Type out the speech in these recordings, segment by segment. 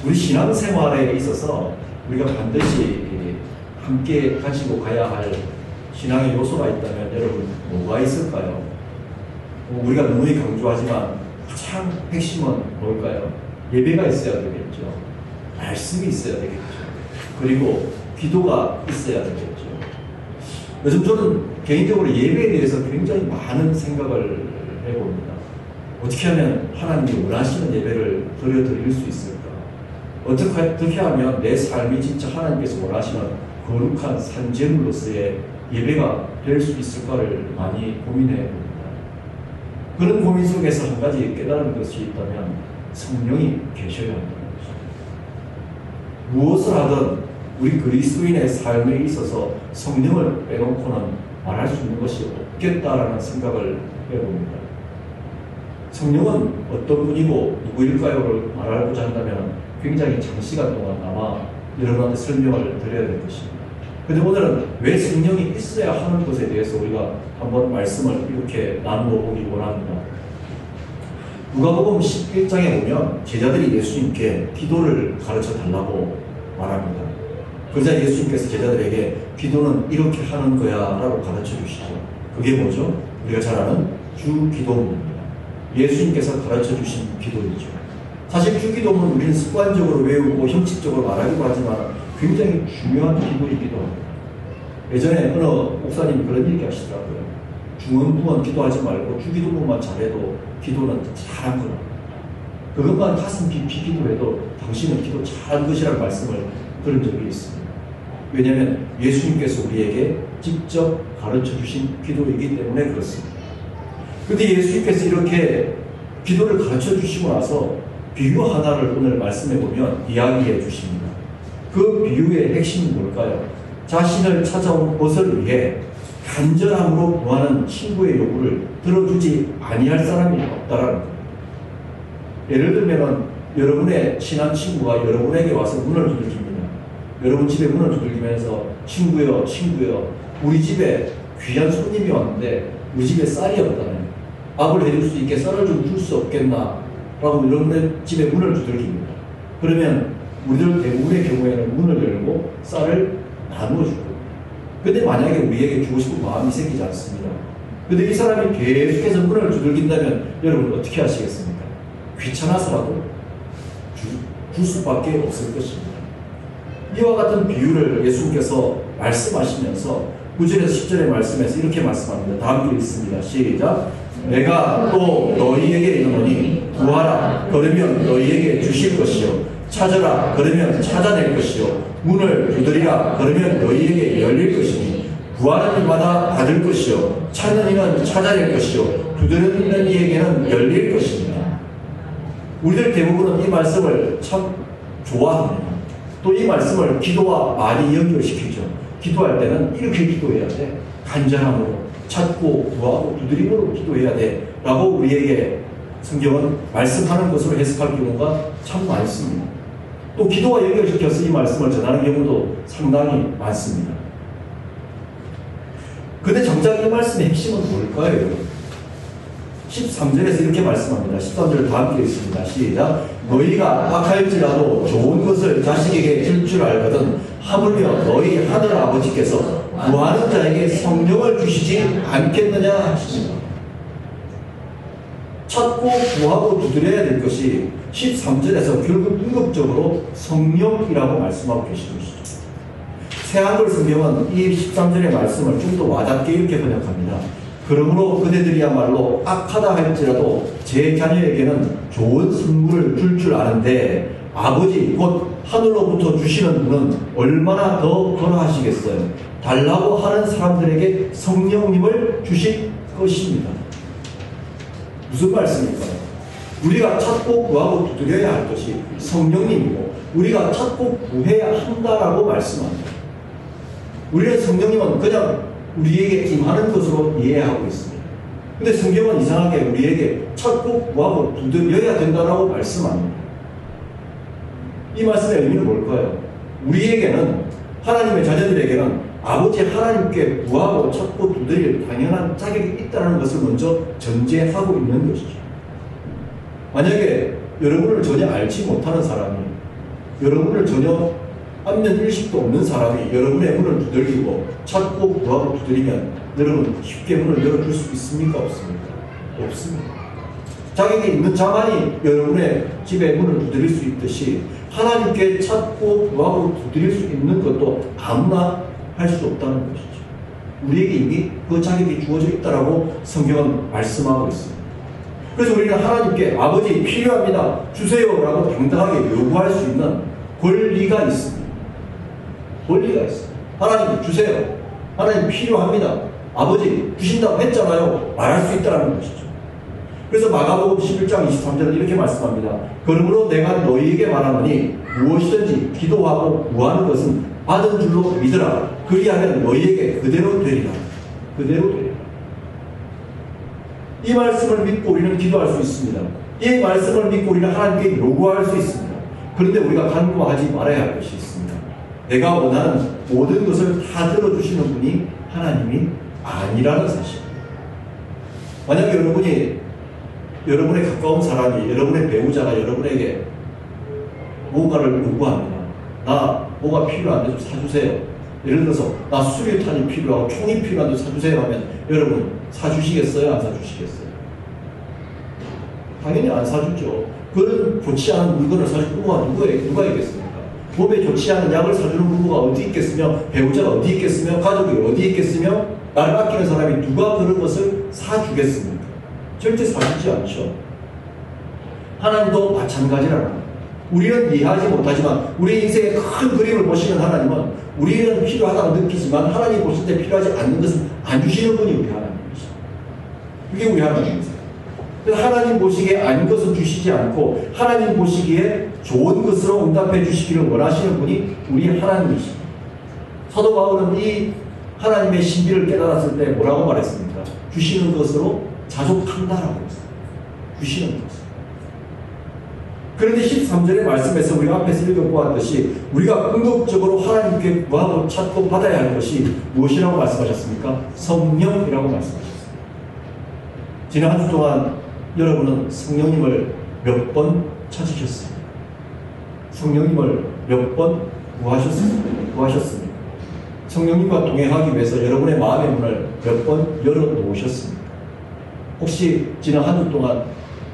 우리 신앙생활에 있어서 우리가 반드시 함께 가지고 가야 할 신앙의 요소가 있다면 여러분 뭐가 있을까요? 우리가 누누이 강조하지만 가장 핵심은 뭘까요? 예배가 있어야 되겠죠. 말씀이 있어야 되겠죠. 그리고 기도가 있어야 되겠죠. 요즘 저는 개인적으로 예배에 대해서 굉장히 많은 생각을 해봅니다. 어떻게 하면 하나님이 원하시는 예배를 드릴 수 있을까? 어떻게 하면 내 삶이 진짜 하나님께서 원하시는 거룩한 산제물로서의 예배가 될 수 있을까를 많이 고민해 봅니다. 그런 고민 속에서 한 가지 깨달은 것이 있다면 성령이 계셔야 한다는 것입니다. 무엇을 하든 우리 그리스도인의 삶에 있어서 성령을 빼놓고는 말할 수 있는 것이 없겠다라는 생각을 해봅니다. 성령은 어떤 분이고 누구일까요를 말하고자 한다면 굉장히 장시간 동안 아마 여러분한테 설명을 드려야 될 것입니다. 그런데 오늘은 왜 성령이 있어야 하는 것에 대해서 우리가 한번 말씀을 이렇게 나누어 보기 원합니다. 누가복음 11장에 보면 제자들이 예수님께 기도를 가르쳐 달라고 말합니다. 그러자 예수님께서 제자들에게 기도는 이렇게 하는 거야 라고 가르쳐 주시죠. 그게 뭐죠? 우리가 잘 아는 주기도문입니다. 예수님께서 가르쳐 주신 기도이죠. 사실 주기도문 우리는 습관적으로 외우고 형식적으로 말하기도 하지만 굉장히 중요한 기도이기도 합니다. 예전에 어느 목사님이 그런 얘기 하시더라고요. 중언부언 기도하지 말고 주기도문만 잘해도 기도는 잘한 거다. 그것만 가슴 깊이 기도해도 당신은 기도 잘한 것이라는 말씀을 들은 적이 있습니다. 왜냐하면 예수님께서 우리에게 직접 가르쳐 주신 기도이기 때문에 그렇습니다. 그런데 예수님께서 이렇게 기도를 가르쳐 주시고 나서 비유 하나를 오늘 말씀해 보면 이야기해 주십니다. 그 비유의 핵심이 뭘까요? 자신을 찾아온 것을 위해 간절함으로 구하는 친구의 요구를 들어주지 아니할 사람이 없다라는 거예요. 예를 들면 여러분의 친한 친구가 여러분에게 와서 문을 두들깁니다. 여러분 집에 문을 두들기면서 친구여 우리 집에 귀한 손님이 왔는데 우리 집에 쌀이 없다네. 밥을 해줄 수 있게 쌀을 좀 줄 수 없겠나? 라고 여러분의 집에 문을 두들깁니다. 그러면 우리들 대부분의 경우에는 문을 열고 쌀을 나누어 줄 겁니다. 근데 만약에 우리에게 주고 싶은 마음이 생기지 않습니다. 근데 이 사람이 계속해서 문을 두들긴다면 여러분 어떻게 하시겠습니까? 귀찮아서라도 줄 수밖에 없을 것입니다. 이와 같은 비유를 예수님께서 말씀하시면서 9절에서 10절의 말씀에서 이렇게 말씀합니다. 다 함께 읽습니다. 시작. 내가 또 너희에게 이르노니 구하라 그러면 너희에게 주실 것이요 찾으라 그러면 찾아낼 것이요 문을 두드리라 그러면 너희에게 열릴 것이니 구하는 이마다 받을 것이요 찾는 이는 찾아낼 것이요 두드리는 이에게는 열릴 것입니다. 우리들 대부분은 이 말씀을 참 좋아합니다. 또 이 말씀을 기도와 많이 연결시키죠. 기도할 때는 이렇게 기도해야 돼. 간절함으로 찾고 구하고 두드림으로 기도해야 돼 라고 우리에게 성경은 말씀하는 것으로 해석할 경우가 참 많습니다. 또 기도와 연결시켜서 이 말씀을 전하는 경우도 상당히 많습니다. 근데 정작 이 말씀의 핵심은 뭘까요? 13절에서 이렇게 말씀합니다. 13절 다 함께 읽습니다. 시작. 너희가 악할지라도 좋은 것을 자식에게 줄 줄 알거든 하물며 너희 하늘 아버지께서 구하는 자에게 성령을 주시지 않겠느냐 하십니다. 찾고 구하고 두드려야 될 것이 13절에서 결국 궁극적으로 성령이라고 말씀하고 계시는 것이죠. 새한글 성경은 이 13절의 말씀을 좀 더 와닿게 이렇게 번역합니다. 그러므로 그대들이야말로 악하다 할지라도 제 자녀에게는 좋은 선물을 줄 아는데 아버지 곧 하늘로부터 주시는 분은 얼마나 더 거하시겠어요. 달라고 하는 사람들에게 성령님을 주실 것입니다. 무슨 말씀일까요? 우리가 찾고 구하고 두드려야 할 것이 성령님이고 우리가 찾고 구해야 한다라고 말씀합니다. 우리는 성령님은 그냥 우리에게 임하는 것으로 이해하고 있습니다. 근데 성경은 이상하게 우리에게 찾고 구하고 두드려야 된다라고 말씀합니다. 이 말씀의 의미는 뭘까요? 우리에게는 하나님의 자녀들에게는 아버지 하나님께 구하고 찾고 두드릴 당연한 자격이 있다는 것을 먼저 전제하고 있는 것이죠. 만약에 여러분을 전혀 알지 못하는 사람이 여러분을 전혀 안면 일식도 없는 사람이 여러분의 문을 두들기고 찾고 구하고 두드리면 여러분 쉽게 문을 열어줄 수 있습니까? 없습니까? 없습니다. 자격이 있는 자만이 여러분의 집에 문을 두드릴 수 있듯이 하나님께 찾고 구하고 두드릴 수 있는 것도 아무나 할 수 없다는 것이죠. 우리에게 이미 그 자격이 주어져 있다라고 성경은 말씀하고 있습니다. 그래서 우리는 하나님께 아버지 필요합니다. 주세요라고 당당하게 요구할 수 있는 권리가 있습니다. 권리가 있습니다. 하나님 주세요. 하나님 필요합니다. 아버지 주신다고 했잖아요. 말할 수 있다는 것이죠. 그래서 마가복음 11장 23절은 이렇게 말씀합니다. 그러므로 내가 너희에게 말하노니 무엇이든지 기도하고 구하는 것은 받은 줄로 믿으라. 그리하면 너희에게 그대로 되리라. 그대로 되리라. 이 말씀을 믿고 우리는 기도할 수 있습니다. 이 말씀을 믿고 우리는 하나님께 요구할 수 있습니다. 그런데 우리가 간구하지 말아야 할 것이 있습니다. 내가 원하는 모든 것을 다 들어주시는 분이 하나님이 아니라는 사실입니다. 만약 여러분의 가까운 사람이, 여러분의 배우자가 여러분에게 뭔가를 요구합니다. 나 뭐가 필요한데 좀 사주세요. 예를 들어서 나 수류탄이 필요하고 총이 필요한데 사주세요 하면 여러분 사주시겠어요? 안 사주시겠어요? 당연히 안 사주죠. 그런 좋지 않은 물건을 사줄 부모가 누가 있겠습니까? 몸에 좋지 않은 약을 사주는 부모가 어디 있겠으며, 배우자가 어디 있겠으며, 가족이 어디 있겠으며, 나를 아끼는 사람이 누가 그런 것을 사주겠습니까? 절대 사주지 않죠. 하나님도 마찬가지라는. 우리는 이해하지 못하지만 우리 인생의 큰 그림을 보시는 하나님은 우리는 필요하다고 느끼지만 하나님 보실 때 필요하지 않는 것은 안 주시는 분이 우리 하나님이시죠. 그게 우리 하나님이세요. 그래서 하나님 보시기에 아닌 것은 주시지 않고 하나님 보시기에 좋은 것으로 응답해 주시기를 원하시는 분이 우리 하나님이십니다. 사도 바울은 이 하나님의 신비를 깨달았을 때 뭐라고 말했습니까? 주시는 것으로 자족한다라고 했어요. 주시는 것. 그런데 13절의 말씀에서 우리가 앞에서 읽어보았듯이 우리가 궁극적으로 하나님께 구하고 찾고 받아야 할 것이 무엇이라고 말씀하셨습니까? 성령이라고 말씀하셨습니다. 지난 한 주 동안 여러분은 성령님을 몇 번 찾으셨습니까? 성령님을 몇 번 구하셨습니까? 성령님과 동행하기 위해서 여러분의 마음의 문을 몇 번 열어놓으셨습니까? 혹시 지난 한 주 동안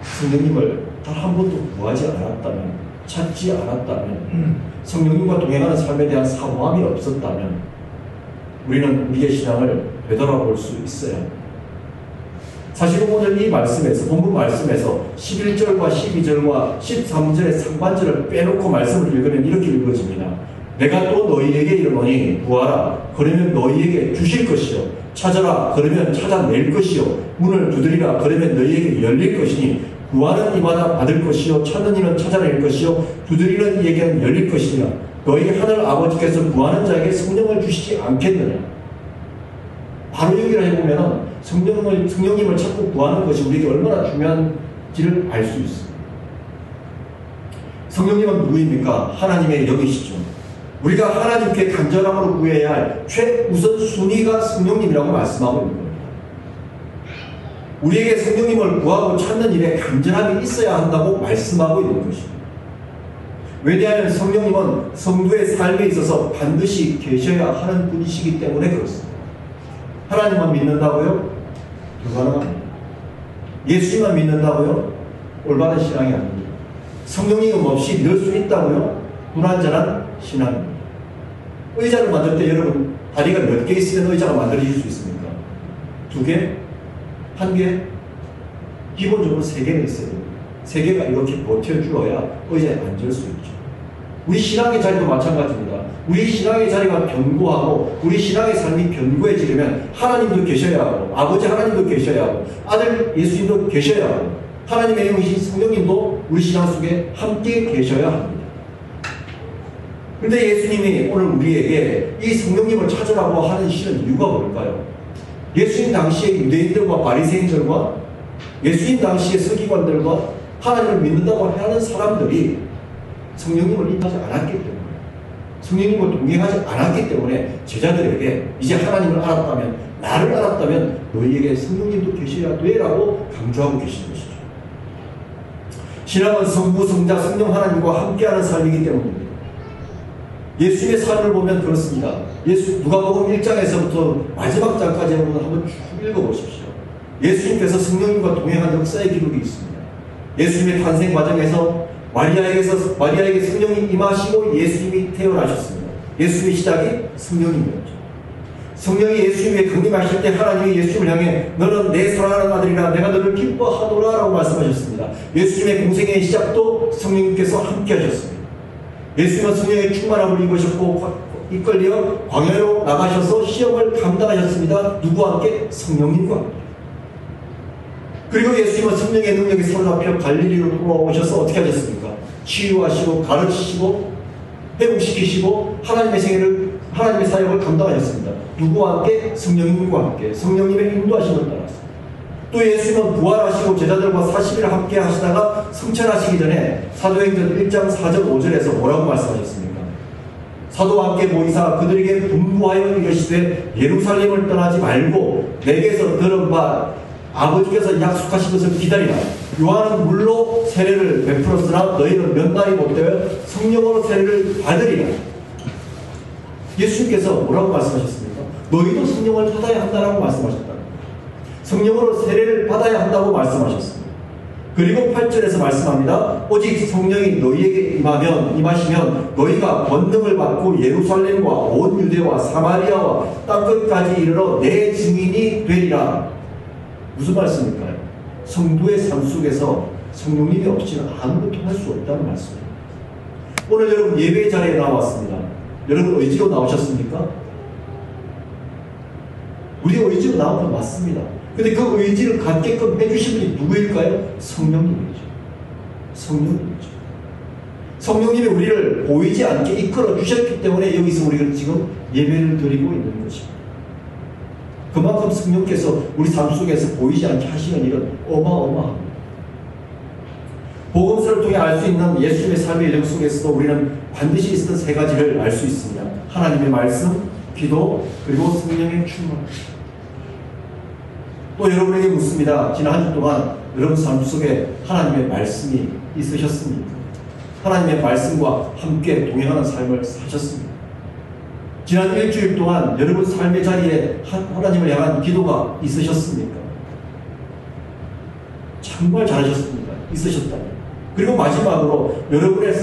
성령님을 단 한 번도 구하지 않았다면, 찾지 않았다면, 성령님과 동행하는 삶에 대한 사모함이 없었다면 우리는 우리의 신앙을 되돌아볼 수 있어야 합니다. 사실 오늘 이 말씀에서, 본문 말씀에서 11절과 12절과 13절의 상반절을 빼놓고 말씀을 읽으면 이렇게 읽어집니다. 내가 또 너희에게 이르노니 구하라. 그러면 너희에게 주실 것이요. 찾아라. 그러면 찾아낼 것이요. 문을 두드리라. 그러면 너희에게 열릴 것이니 구하는 이마다 받을 것이요. 찾는 이는 찾아낼 것이요. 두드리는 이에게는 열릴 것이니라. 너희 하늘 아버지께서 구하는 자에게 성령을 주시지 않겠느냐. 바로 여기를 해보면 성령님을 찾고 구하는 것이 우리에게 얼마나 중요한지를 알 수 있습니다. 성령님은 누구입니까? 하나님의 영이시죠. 우리가 하나님께 간절함으로 구해야 할 최우선 순위가 성령님이라고 말씀하고 있는 겁니다. 우리에게 성령님을 구하고 찾는 일에 간절함이 있어야 한다고 말씀하고 있는 것입니다. 왜냐하면 성령님은 성도의 삶에 있어서 반드시 계셔야 하는 분이시기 때문에 그렇습니다. 하나님만 믿는다고요? 불가능합니다. 예수님만 믿는다고요? 올바른 신앙이 아닙니다. 성령님 없이 믿을 수 있다고요? 불완전한 신앙입니다. 의자를 만들 때 여러분 다리가 몇 개 있으면 의자가 만들어질 수 있습니까? 2개? 1개? 기본적으로 3개는 있어요. 3개가 이렇게 버텨주어야 의자에 앉을 수 있죠. 우리 신앙의 자리도 마찬가지입니다. 우리 신앙의 자리가 견고하고 우리 신앙의 삶이 견고해지려면 하나님도 계셔야 하고 아버지 하나님도 계셔야 하고 아들 예수님도 계셔야 하고 하나님의 영이신 성령님도 우리 신앙 속에 함께 계셔야 합니다. 그런데 예수님이 오늘 우리에게 이 성령님을 찾으라고 하는 실은 이유가 뭘까요? 예수님 당시의 유대인들과 바리새인들과 예수님 당시의 서기관들과 하나님을 믿는다고 하는 사람들이 성령님을 인하지 않았기 때문에 성령님과 동행하지 않았기 때문에 제자들에게 이제 하나님을 알았다면 나를 알았다면 너희에게 성령님도 계셔야 돼라고 강조하고 계시는 것이죠. 신앙은 성부, 성자, 성령 하나님과 함께하는 삶이기 때문입니다. 예수님의 삶을 보면 그렇습니다. 누가복음 1장에서부터 마지막 장까지 한번 쭉 읽어보십시오. 예수님께서 성령님과 동행한 역사의 기록이 있습니다. 예수님의 탄생 과정에서 마리아에게 성령이 임하시고 예수님이 태어나셨습니다. 예수님의 시작이 성령님이었죠. 성령이 예수님에 강림하실 때 하나님이 예수님을 향해 너는 내 사랑하는 아들이라 내가 너를 기뻐하노라 라고 말씀하셨습니다. 예수님의 공생의 시작도 성령님께서 함께 하셨습니다. 예수님은 성령의 충만함을 입으셨고 이끌려 광야로 나가셔서 시험을 감당하셨습니다. 누구와 함께? 성령님과 함께. 그리고 예수님은 성령의 능력에 사로잡혀 갈릴리로 돌아오셔서 어떻게 하셨습니까? 치유하시고 가르치시고 회복시키시고 하나님의 사역을 감당하셨습니다. 누구와 함께? 성령님과 함께. 성령님의 인도하심을 따라서. 또 예수님은 부활하시고 제자들과 40일 함께 하시다가 승천하시기 전에 사도행전 1장 4절 5절에서 뭐라고 말씀하셨습니까? 사도와 함께 모이사 그들에게 분부하여 이르시되 예루살렘을 떠나지 말고 내게서 들은 바 아버지께서 약속하신 것을 기다리라. 요한은 물로 세례를 베풀었으나 너희는 몇 날이 못되어 성령으로 세례를 받으리라. 예수님께서 뭐라고 말씀하셨습니까? 너희도 성령을 받아야 한다라고 말씀하셨다. 성령으로 세례를 받아야 한다고 말씀하셨습니다. 그리고 8절에서 말씀합니다. 오직 성령이 너희에게 임하시면 너희가 권능을 받고 예루살렘과 온 유대와 사마리아와 땅끝까지 이르러 내 증인이 되리라. 무슨 말씀일까요? 성도의 삶 속에서 성령님이 없이는 아무것도 할 수 없다는 말씀입니다. 오늘 여러분 예배 자리에 나왔습니다. 여러분 의지로 나오셨습니까? 우리 의지로 나온 건 맞습니다. 근데 그 의지를 갖게끔 해주신 분이 누구일까요? 성령님이죠. 성령님이죠. 성령님이 우리를 보이지 않게 이끌어 주셨기 때문에 여기서 우리가 지금 예배를 드리고 있는 것입니다. 그만큼 성령께서 우리 삶 속에서 보이지 않게 하시는 일은 어마어마합니다. 복음서를 통해 알 수 있는 예수님의 삶의 여정 속에서도 우리는 반드시 있었던 세 가지를 알 수 있습니다. 하나님의 말씀, 기도, 그리고 성령의 충만. 또 여러분에게 묻습니다. 지난 한 주 동안 여러분 삶 속에 하나님의 말씀이 있으셨습니까? 하나님의 말씀과 함께 동행하는 삶을 사셨습니까? 지난 일주일 동안 여러분 삶의 자리에 하나님을 향한 기도가 있으셨습니까? 정말 잘하셨습니다. 있으셨다면. 그리고 마지막으로 여러분의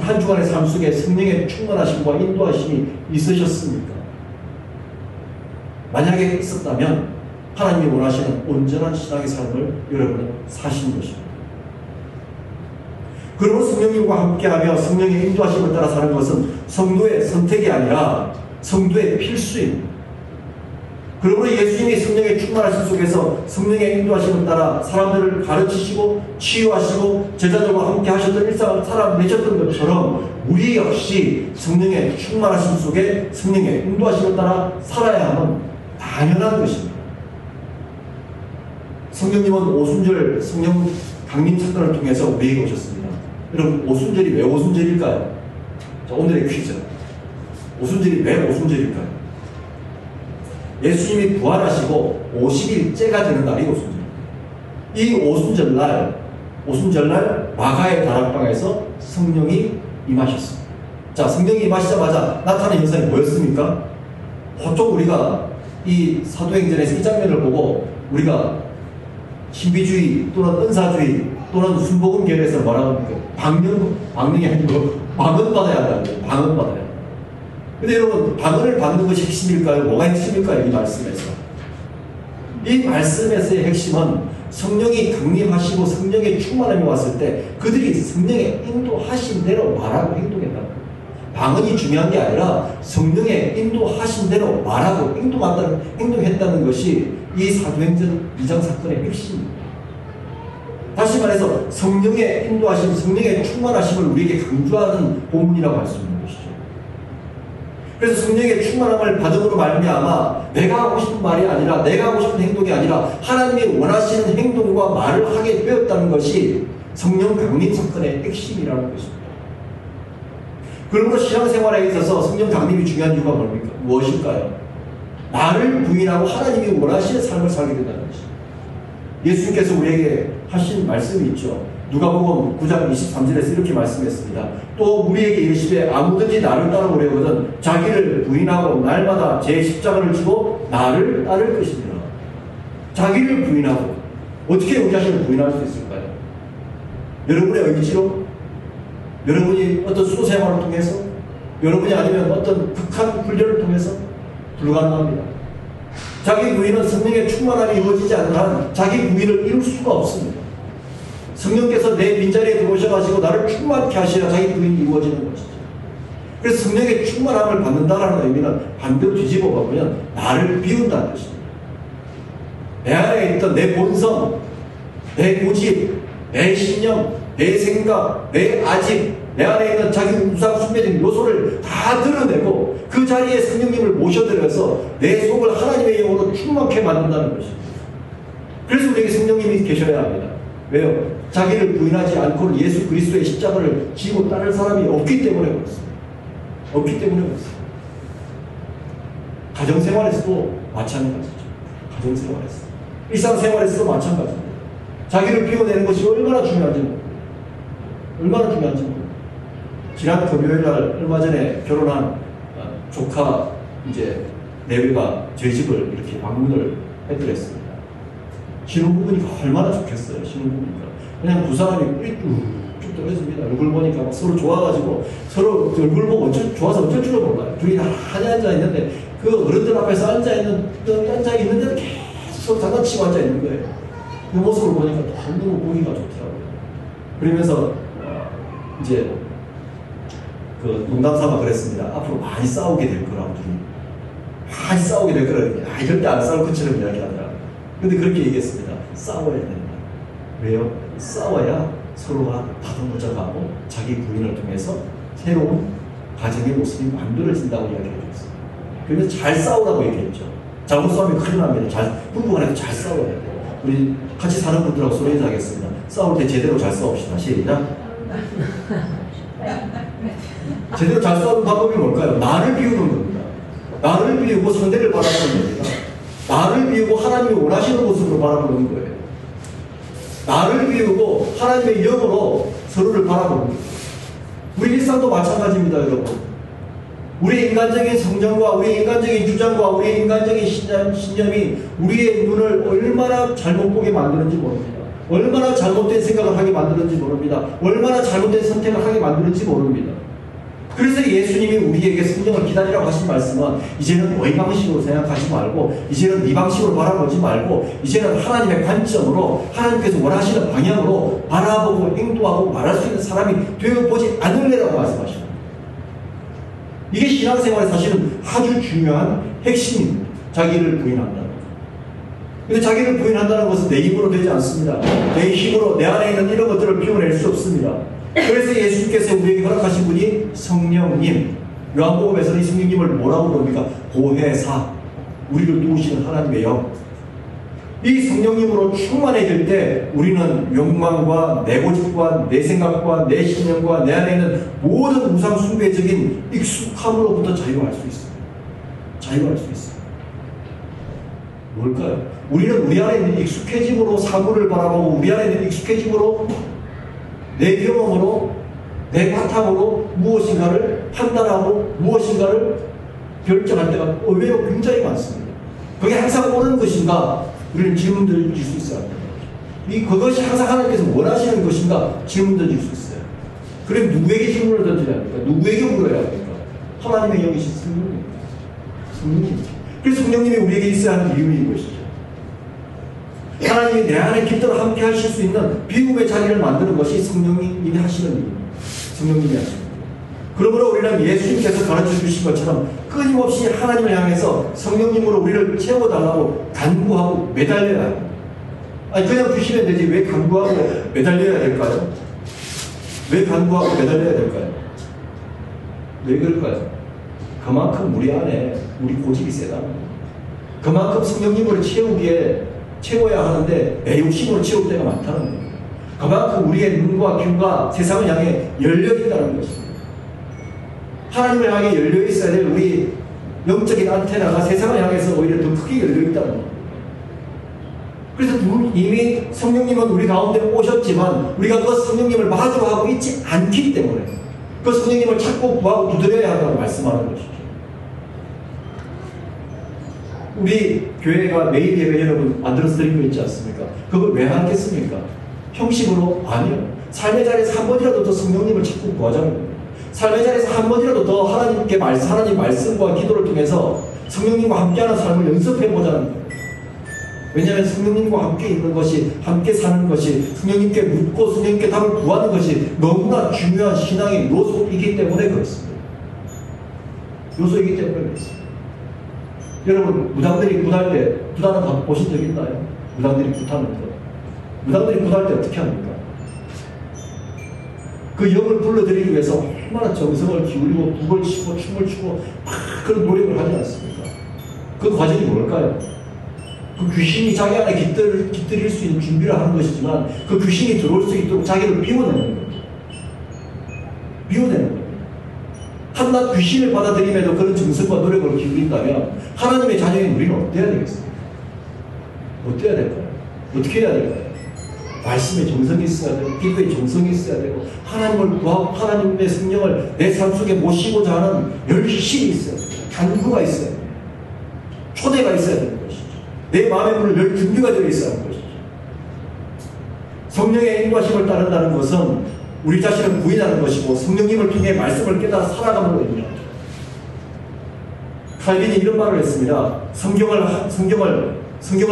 한 주간의 삶 속에 성령의 충만하심과 인도하심이 있으셨습니까? 만약에 있었다면 하나님이 원하시는 온전한 신앙의 삶을 여러분은 사시는 것입니다. 그러므로 성령님과 함께하며 성령의 인도하심을 따라 사는 것은 성도의 선택이 아니라 성도의 필수입니다. 그러므로 예수님이 성령의 충만하심 속에서 성령의 인도하심을 따라 사람들을 가르치시고 치유하시고 제자들과 함께 하셨던 일상을 살아내셨던 것처럼 우리 역시 성령의 충만하심 속에 성령의 인도하심을 따라 살아야 하는 당연한 것입니다. 성령님은 오순절 성령 강림 사건을 통해서 우리에게 오셨습니다. 여러분 오순절이 왜 오순절일까요? 자, 오늘의 퀴즈. 오순절이 왜 오순절일까요? 예수님이 부활하시고 50일째가 되는 날이 오순절. 이 오순절날 마가의 다락방에서 성령이 임하셨습니다. 자, 성령이 임하시자마자 나타난 현상이 뭐였습니까? 보통 우리가 이 사도행전에서 이 장면을 보고 우리가 신비주의 또는 은사주의 또는 순복음계열에서 뭐라고 합니까? 방명이 아니고 방언받아야 한다는 방언받아야 한다. 근데 여러분 방언을 받는 것이 핵심일까요? 뭐가 핵심일까요? 이 말씀에서. 이 말씀에서의 핵심은 성령이 강림하시고 성령의 충만함이 왔을 때 그들이 성령의 인도하신 대로 말하고 행동했다. 방언이 중요한 게 아니라 성령의 인도하신 대로 말하고 행동했다는 것이 이 사도행전 2장 사건의 핵심입니다. 다시 말해서 성령의 인도하심, 성령의 충만하심을 우리에게 강조하는 본문이라고 할 수 있는 것이죠. 그래서 성령의 충만함을 받음으로 말미암아 내가 하고 싶은 말이 아니라 내가 하고 싶은 행동이 아니라 하나님이 원하시는 행동과 말을 하게 되었다는 것이 성령 강림 사건의 핵심이라는 것입니다. 그러므로 신앙생활에 있어서 성령 강림이 중요한 이유가 뭡니까? 무엇일까요? 나를 부인하고 하나님이 원하시는 삶을 살게 된다는 것입니다. 예수님께서 우리에게 하신 말씀이 있죠. 누가복음 9장 23절에서 이렇게 말씀했습니다. 또 우리에게 이르시되 아무든지 나를 따라오려거든 자기를 부인하고 날마다 제 십자가를 지고 나를 따를 것이니라. 자기를 부인하고 어떻게 우리 자신을 부인할 수 있을까요? 여러분의 의지로? 여러분이 어떤 수생활을 통해서? 여러분이 아니면 어떤 극한 훈련을 통해서? 불가능합니다. 자기 부인은 성령의 충만함이 이루어지지 않는 한 자기 부인을 이룰 수가 없습니다. 성령께서 내 빈자리에 들어오셔가지고 나를 충만케 하셔야 자기 부인이 이루어지는 것이죠. 그래서 성령의 충만함을 받는다는 의미는 반대로 뒤집어 보면 나를 비운다는 것입니다. 내 안에 있던 내 본성, 내 고집, 내 신념, 내 생각, 내 아집, 내 안에 있는 자기 우상 숭배적인 요소를 다 드러내고 그 자리에 성령님을 모셔들여서 내 속을 하나님의 영으로 충만케 만든다는 것입니다. 그래서 우리에게 성령님이 계셔야 합니다. 왜요? 자기를 부인하지 않고는 예수 그리스도의 십자가를 지고 따를 사람이 없기 때문에 그렇습니다. 없기 때문에 그렇습니다. 가정생활에서도 마찬가지죠. 가정생활에서. 일상생활에서도 마찬가지입니다. 자기를 비워내는 것이 얼마나 중요한지 모릅니다. 얼마나 중요한지 모릅니다. 지난 금요일 날 얼마 전에 결혼한 조카 이제 내외가 저희 집을 이렇게 방문을 해드렸습니다. 신혼부부니까 얼마나 좋겠어요. 신혼부부니까. 그냥 두 사람이 쭉 떨어집니다. 얼굴 보니까 서로 좋아가지고 서로 얼굴 보고 좋아서 어쩔 줄을 몰라요. 둘이 한이 앉아있는데 그 어른들 앞에서 앉아있는데도 계속 서로 장난치고 앉아있는 거예요. 그 모습을 보니까 너무 보기가 좋더라고요. 그러면서 이제 그 농담 삼아 그랬습니다. 앞으로 많이 싸우게 될 거라고 둘이. 많이 싸우게 될 거라고. 절대 안 싸울 것처럼 이야기하더라고요. 근데 그렇게 얘기했습니다. 싸워야 된다. 왜요? 싸워야 서로가 다듬어져가고 자기 부인을 통해서 새로운 가정의 모습이 만들어진다고 이야기해 줬어요. 그래서 잘 싸우라고 얘기했죠. 잘못 싸우면 큰일 납니다. 부부간에도 잘 싸워야 돼요. 우리 같이 사는 분들하고 소리 하겠습니다. 싸울 때 제대로 잘 싸웁시다. 시작. 제대로 잘 싸우는 방법이 뭘까요? 나를 비우는 겁니다. 나를 비우고 상대를 바라보는 겁니다. 나를 비우고 하나님이 원하시는 모습으로 바라보는 거예요. 나를 비우고 하나님의 영으로 서로를 바라보는 거예요. 우리 일상도 마찬가지입니다, 여러분. 우리 인간적인 성정과 우리 인간적인 주장과 우리 인간적인 신념이 우리의 눈을 얼마나 잘못 보게 만드는지 모릅니다. 얼마나 잘못된 생각을 하게 만드는지 모릅니다. 얼마나 잘못된 선택을 하게 만드는지 모릅니다. 그래서 예수님이 우리에게 성령을 기다리라고 하신 말씀은 이제는 너희 방식으로 생각하지 말고 이제는 네 방식으로 바라보지 말고 이제는 하나님의 관점으로 하나님께서 원하시는 방향으로 바라보고 행동하고 말할 수 있는 사람이 되어보지 않을래라고 말씀하십니다. 이게 신앙생활에 사실은 아주 중요한 핵심입니다. 자기를 부인한다는 것. 근데 자기를 부인한다는 것은 내 힘으로 되지 않습니다. 내 힘으로 내 안에 있는 이런 것들을 피워낼 수 없습니다. 그래서 예수님께서 우리에게 허락하신 분이 성령님. 요한복음에서는 이 성령님을 뭐라고 부릅니까? 보혜사. 우리를 도우시는 하나님의 영. 이 성령님으로 충만해질 때 우리는 욕망과 내 고집과 내 생각과 내 신념과 내 안에 있는 모든 우상 숭배적인 익숙함으로부터 자유할 수 있습니다. 자유할 수 있습니다. 뭘까요? 우리는 우리 안에 있는 익숙해짐으로 사물을 바라보고 우리 안에 있는 익숙해짐으로 내 경험으로 내 바탕으로 무엇인가를 판단하고 무엇인가를 결정할 때가 의외로 굉장히 많습니다. 그게 항상 옳은 것인가? 우리는 질문 던질 수 있어야 합니다. 그것이 항상 하나님께서 원하시는 것인가? 질문 던질 수 있어요. 그럼 누구에게 질문을 던져야 합니까? 누구에게 물어야 합니까? 하나님의 영이신 성령입니다. 성령입니다. 그래서 성령님이 우리에게 있어야 하는 이유인 것이죠. 하나님이 내 안에 깃들어 함께 하실 수 있는 비움의 자리를 만드는 것이 성령님이 하시는 일입니다. 성령님이 하시는 일입니다. 그러므로 우리는 예수님께서 가르쳐 주신 것처럼 끊임없이 하나님을 향해서 성령님으로 우리를 채워달라고 간구하고 매달려야 합니다. 아니 그냥 주시면 되지 왜 간구하고 매달려야 될까요? 왜 간구하고 매달려야 될까요? 왜 그럴까요? 그만큼 우리 안에 우리 고집이 세다는 거예요. 그만큼 성령님으로 채워야 하는데 내 욕심으로 채울 때가 많다는 거예요. 그만큼 우리의 눈과 귀가 세상을 향해 열려 있다는 것입니다. 하나님을 향해 열려 있어야 될 우리 영적인 안테나가 세상을 향해서 오히려 더 크게 열려 있다는 겁니다. 그래서 이미 성령님은 우리 가운데 오셨지만 우리가 그 성령님을 마주하고 있지 않기 때문에 그 성령님을 찾고 구하고 두드려야 한다고 말씀하는 것이죠. 우리 교회가 매일 예배 여러분 만들어서 드린 거 있지 않습니까? 그걸 왜 하겠습니까? 형식으로? 아니요. 삶의 자리에서 한 번이라도 더 성령님을 찾고 구하자는 거예요. 삶의 자리에서 한 번이라도 더 하나님 말씀과 기도를 통해서 성령님과 함께하는 삶을 연습해보자는 거예요. 왜냐하면 성령님과 함께 있는 것이, 함께 사는 것이, 성령님께 묻고 성령님께 답을 구하는 것이 너무나 중요한 신앙의 요소이기 때문에 그렇습니다. 요소이기 때문에 그렇습니다. 여러분, 무당들이 굿할 때, 굿하는 거 보신 적 있나요? 무당들이 굿하는 거. 무당들이 굿할 때 어떻게 합니까? 그 영을 불러들이기 위해서 얼마나 정성을 기울이고 북을 치고 춤을 추고 막 그런 노력을 하지 않습니까? 그 과정이 뭘까요? 그 귀신이 자기 안에 깃들일 수 있는 준비를 하는 것이지만 그 귀신이 들어올 수 있도록 자기를 비워내는 겁니다. 비워내는 겁니다. 한낱 귀신을 받아들임에도 그런 정성과 노력을 기울인다면 하나님의 자녀인 우리는 어때야 되겠습니까? 어때야 될까요? 어떻게 해야 될까요? 말씀에 정성이 있어야 되고 기도에 정성이 있어야 되고 하나님을 구하고 하나님의 성령을 내 삶 속에 모시고자 하는 열심이 있어야 돼요. 간구가 있어야 돼요. 초대가 있어야 되는 것이죠. 내 마음의 문을 열 준비가 되어 있어야 하는 것이죠. 성령의 인도하심을 따른다는 것은 우리 자신을 부인하는 것이고 성령님을 통해 말씀을 깨달아 살아감으로 됩니다. 칼빈이 이런 말을 했습니다. 성경을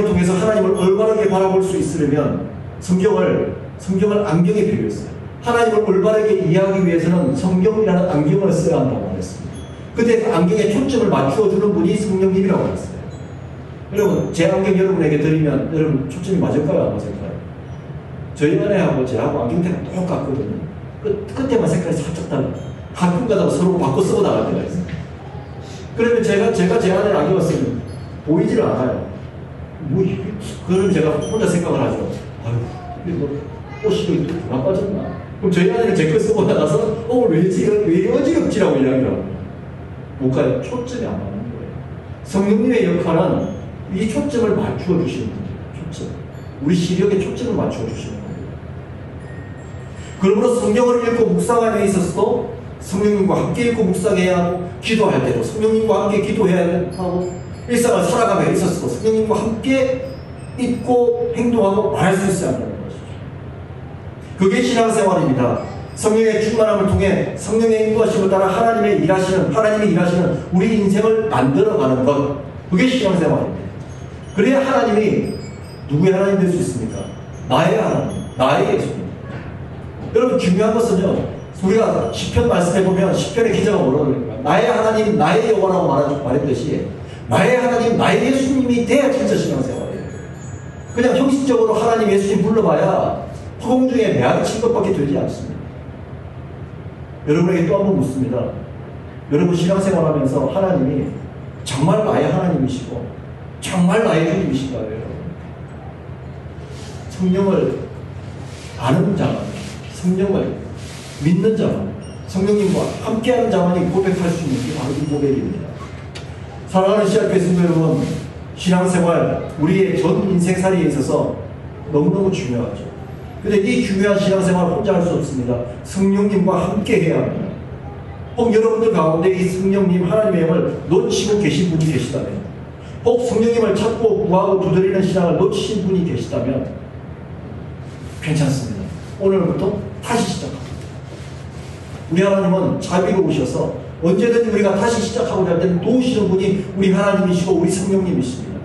통해서 하나님을 올바르게 바라볼 수 있으려면 성경을 안경에 비교했어요. 하나님을 올바르게 이해하기 위해서는 성경이라는 안경을 써야 한다고 말했습니다. 그때 그 안경에 초점을 맞추어주는 분이 성령님이라고 했어요. 여러분, 제 안경 여러분에게 드리면 여러분 초점이 맞을까요? 안 맞을까요? 저희 아내하고 저하고 안경테가 똑같거든요. 끝에만 색깔이 살짝 달라요. 가끔 가다가 서로 바꿔 쓰고 나갈 때가 있어요. 그러면 제가 제 아내를 안경을 쓰면 보이지를 않아요. 그러면 제가 혼자 생각을 하죠. 아유, 옷이 안 빠졌나? 그럼 저희 아내는 제 거 쓰고 나가서 왜 어지럽지라고 이야기를 합니다. 뭔가요? 초점이 안 맞는 거예요. 성령님의 역할은 이 초점을 맞추어 주시는 거예요. 초점. 우리 시력에 초점을 맞추어 주시는 거예요. 그러므로 성경을 읽고 묵상함에 있어서도 성령님과 함께 읽고 묵상해야 하고 기도할 때도 성령님과 함께 기도해야 하고 일상을 살아감에 있어서도 성령님과 함께 있고 행동하고 말할 수 있어야 한다는 것이죠. 그게 신앙생활입니다. 성령의 충만함을 통해 성령의 인도하심을 따라 하나님이 일하시는 우리 인생을 만들어가는 것, 그게 신앙생활입니다. 그래야 하나님이 누구의 하나님 될 수 있습니까? 나의 하나님, 나의 예수님. 여러분, 중요한 것은요, 우리가 시편 말씀해보면 시편의 기자가 뭐라고 그럴까요? 나의 하나님, 나의 여호와라고 말했듯이 나의 하나님, 나의 예수님이 돼야 진짜 신앙생활이에요. 그냥 형식적으로 하나님, 예수님 불러봐야 허공 중에 매알을 친 것밖에 되지 않습니다. 여러분에게 또 한 번 묻습니다. 여러분 신앙생활하면서 하나님이 정말 나의 하나님이시고 정말 나의 주님이신가요? 여러분? 성령을 아는 자만, 성령을 믿는 자만, 성령님과 함께하는 자만이 고백할 수 있는 게 바로 이 고백입니다. 사랑하는 CRP 성도 여러분, 신앙생활, 우리의 전 인생살이에 있어서 너무너무 중요하죠. 근데 이 중요한 신앙생활을 혼자 할 수 없습니다. 성령님과 함께 해야 합니다. 혹 여러분들 가운데 이 성령님, 하나님의 영을 놓치고 계신 분이 계시다면, 혹 성령님을 찾고 구하고 두드리는 신앙을 놓치신 분이 계시다면 괜찮습니다. 오늘부터 다시 시작합니다. 우리 하나님은 자비로우셔서 언제든지 우리가 다시 시작하고자 할 때는 도우시는 분이 우리 하나님이시고 우리 성령님이십니다.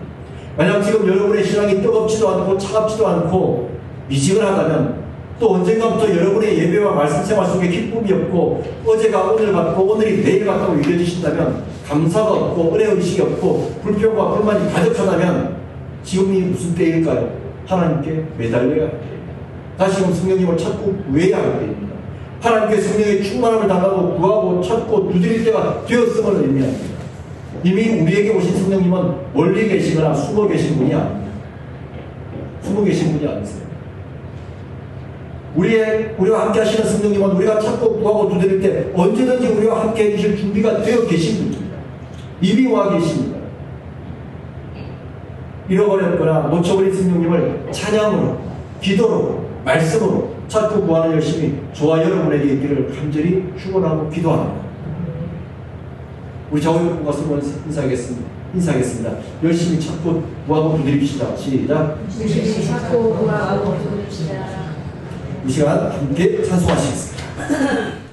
만약 지금 여러분의 신앙이 뜨겁지도 않고 차갑지도 않고 미지근하다면, 또 언젠가부터 여러분의 예배와 말씀 생활 속에 기쁨이 없고 어제가 오늘 같고 오늘이 내일 같다고 여겨지신다면, 감사가 없고 은혜의식이 없고 불평과 불만이 가득하다면 지금이 무슨 때일까요? 하나님께 매달려야 할 때입니다. 다시금 성령님을 찾고 구해야 할 때입니다. 하나님께 성령의 충만함을 당하고 구하고 찾고 두드릴 때가 되었음을 의미합니다. 이미 우리에게 오신 성령님은 멀리 계시거나 숨어 계신 분이 아닙니다. 숨어 계신 분이 아니세요. 우리와 함께 하시는 성령님은 우리가 찾고 구하고 두드릴 때 언제든지 우리와 함께 해주실 준비가 되어 계신 분입니다. 이미 와 계십니다. 잃어버렸거나 놓쳐버린 생명님을 찬양으로, 기도로, 말씀으로 찾고 구하는 열심히 저와 여러분에게 있기를 간절히 축원하고 기도합니다. 우리 자원여러분과 서로 인사하겠습니다. 열심히 찾고 구하고 두드립시다. 시작. 열심히 찾고 구하고 두드립시다. 이 시간 함께 찬송하시겠습니다.